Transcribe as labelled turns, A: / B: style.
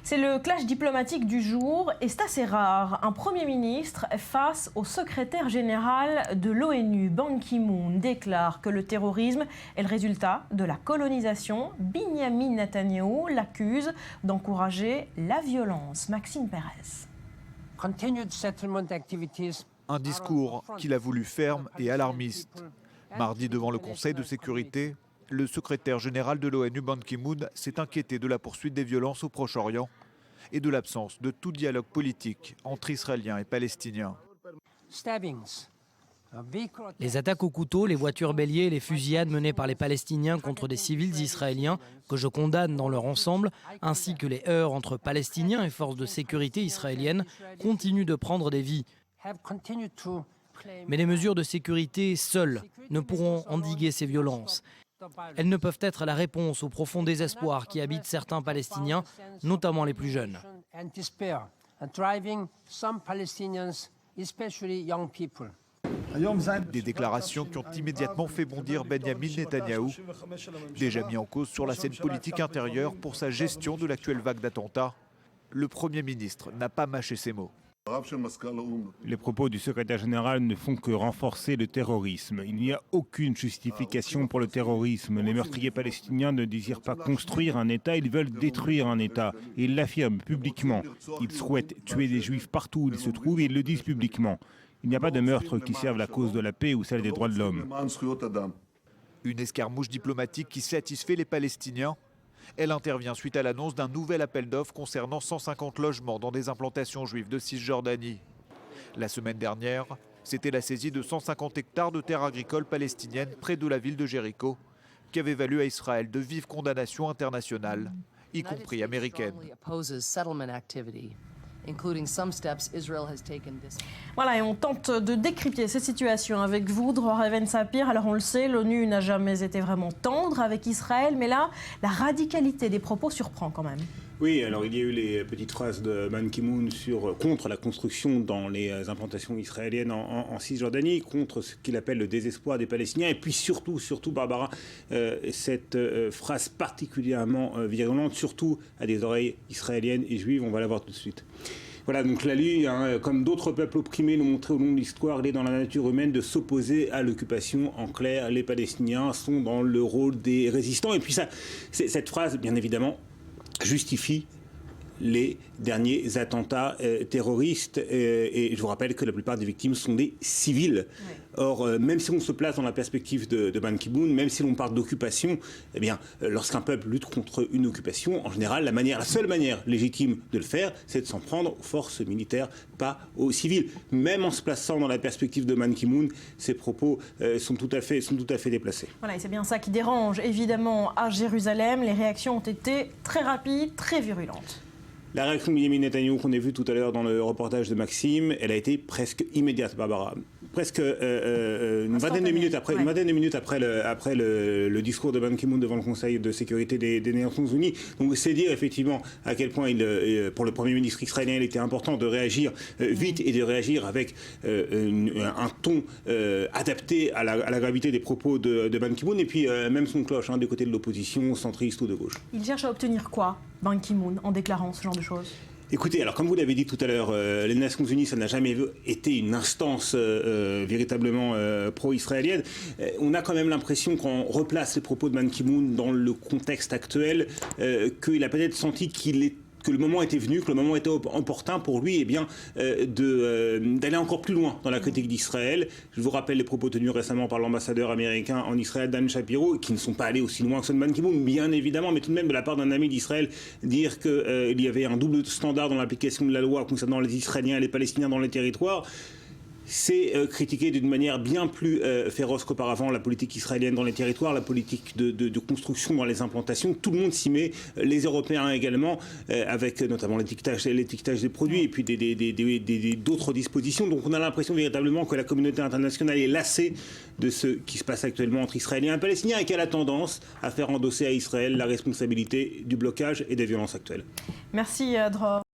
A: C'est le clash diplomatique du jour et c'est assez rare. Un Premier ministre face au secrétaire général de l'ONU, Ban Ki-moon, déclare que le terrorisme est le résultat de la colonisation. Benyamin Netanyahou l'accuse d'encourager la violence. Maxime Pérez.
B: Un discours qu'il a voulu ferme et alarmiste. Mardi, devant le Conseil de sécurité, le secrétaire général de l'ONU, Ban Ki-moon, s'est inquiété de la poursuite des violences au Proche-Orient et de l'absence de tout dialogue politique entre Israéliens et Palestiniens.
C: Les attaques au couteau, les voitures béliers et les fusillades menées par les Palestiniens contre des civils israéliens, que je condamne dans leur ensemble, ainsi que les heurts entre Palestiniens et forces de sécurité israéliennes, continuent de prendre des vies. Mais les mesures de sécurité seules ne pourront endiguer ces violences. Elles ne peuvent être la réponse au profond désespoir qui habite certains Palestiniens, notamment les plus jeunes.
B: Des déclarations qui ont immédiatement fait bondir Benyamin Netanyahou, déjà mis en cause sur la scène politique intérieure pour sa gestion de l'actuelle vague d'attentats. Le Premier ministre n'a pas mâché ses mots.
D: Les propos du secrétaire général ne font que renforcer le terrorisme. Il n'y a aucune justification pour le terrorisme. Les meurtriers palestiniens ne désirent pas construire un État, ils veulent détruire un État. Et ils l'affirment publiquement. Ils souhaitent tuer des juifs partout où ils se trouvent et ils le disent publiquement. Il n'y a pas de meurtre qui serve la cause de la paix ou celle des droits de l'homme.
B: Une escarmouche diplomatique qui satisfait les Palestiniens. Elle intervient suite à l'annonce d'un nouvel appel d'offres concernant 150 logements dans des implantations juives de Cisjordanie. La semaine dernière, c'était la saisie de 150 hectares de terres agricoles palestiniennes près de la ville de Jéricho, qui avait valu à Israël de vives condamnations internationales, y compris américaines.
A: Voilà, et on tente de décrypter cette situation avec vous, Dror Even Sapir. Alors on le sait, l'ONU n'a jamais été vraiment tendre avec Israël, mais là, la radicalité des propos surprend quand même.
D: Oui, alors il y a eu les petites phrases de Ban Ki-moon contre la construction dans les implantations israéliennes en Cisjordanie, contre ce qu'il appelle le désespoir des Palestiniens, et puis surtout Barbara, cette phrase particulièrement virulente, surtout à des oreilles israéliennes et juives, on va la voir tout de suite. Voilà, donc la Ligue, comme d'autres peuples opprimés l'ont montré au long de l'histoire, il est dans la nature humaine de s'opposer à l'occupation. En clair, les Palestiniens sont dans le rôle des résistants. Et puis cette phrase, bien évidemment, justifie les derniers attentats terroristes. Et je vous rappelle que la plupart des victimes sont des civils. Oui. Or, même si on se place dans la perspective de Ban Ki-moon, même si l'on parle d'occupation, eh bien, lorsqu'un peuple lutte contre une occupation, en général, la seule manière légitime de le faire, c'est de s'en prendre aux forces militaires, pas aux civils. Même en se plaçant dans la perspective de Ban Ki-moon, ces propos sont tout à fait déplacés.
A: Voilà, et c'est bien ça qui dérange, évidemment, à Jérusalem. Les réactions ont été très rapides, très virulentes.
D: La réaction de Benyamin Netanyahou qu'on a vue tout à l'heure dans le reportage de Maxime, elle a été presque immédiate, Barbara. Presque une vingtaine de minutes après le discours de Ban Ki-moon devant le Conseil de sécurité des Nations Unies. Donc c'est dire effectivement à quel point pour le Premier ministre israélien, il était important de réagir vite et de réagir avec un ton adapté à la gravité des propos de Ban Ki-moon, et puis même son cloche du côté de l'opposition, centriste ou de gauche.
A: Il cherche à obtenir quoi, Ban Ki-moon, en déclarant ce genre de choses ?
D: Écoutez, alors comme vous l'avez dit tout à l'heure, les Nations Unies, ça n'a jamais été une instance véritablement pro-israélienne. On a quand même l'impression, quand on replace les propos de Ban Ki-moon dans le contexte actuel, qu'il a peut-être senti que le moment était venu, que le moment était opportun pour lui d'aller encore plus loin dans la critique d'Israël. Je vous rappelle les propos tenus récemment par l'ambassadeur américain en Israël, Dan Shapiro, qui ne sont pas allés aussi loin que ceux de Ban Ki-moon, bien évidemment, mais tout de même de la part d'un ami d'Israël, dire qu'il y avait un double standard dans l'application de la loi concernant les Israéliens et les Palestiniens dans les territoires. C'est critiquer d'une manière bien plus féroce qu'auparavant la politique israélienne dans les territoires, la politique de construction dans les implantations. Tout le monde s'y met, les Européens également, avec notamment l'étiquetage des produits et puis d'autres dispositions. Donc on a l'impression véritablement que la communauté internationale est lassée de ce qui se passe actuellement entre Israéliens et Palestiniens et qu'elle a tendance à faire endosser à Israël la responsabilité du blocage et des violences actuelles.
A: Merci, Dror.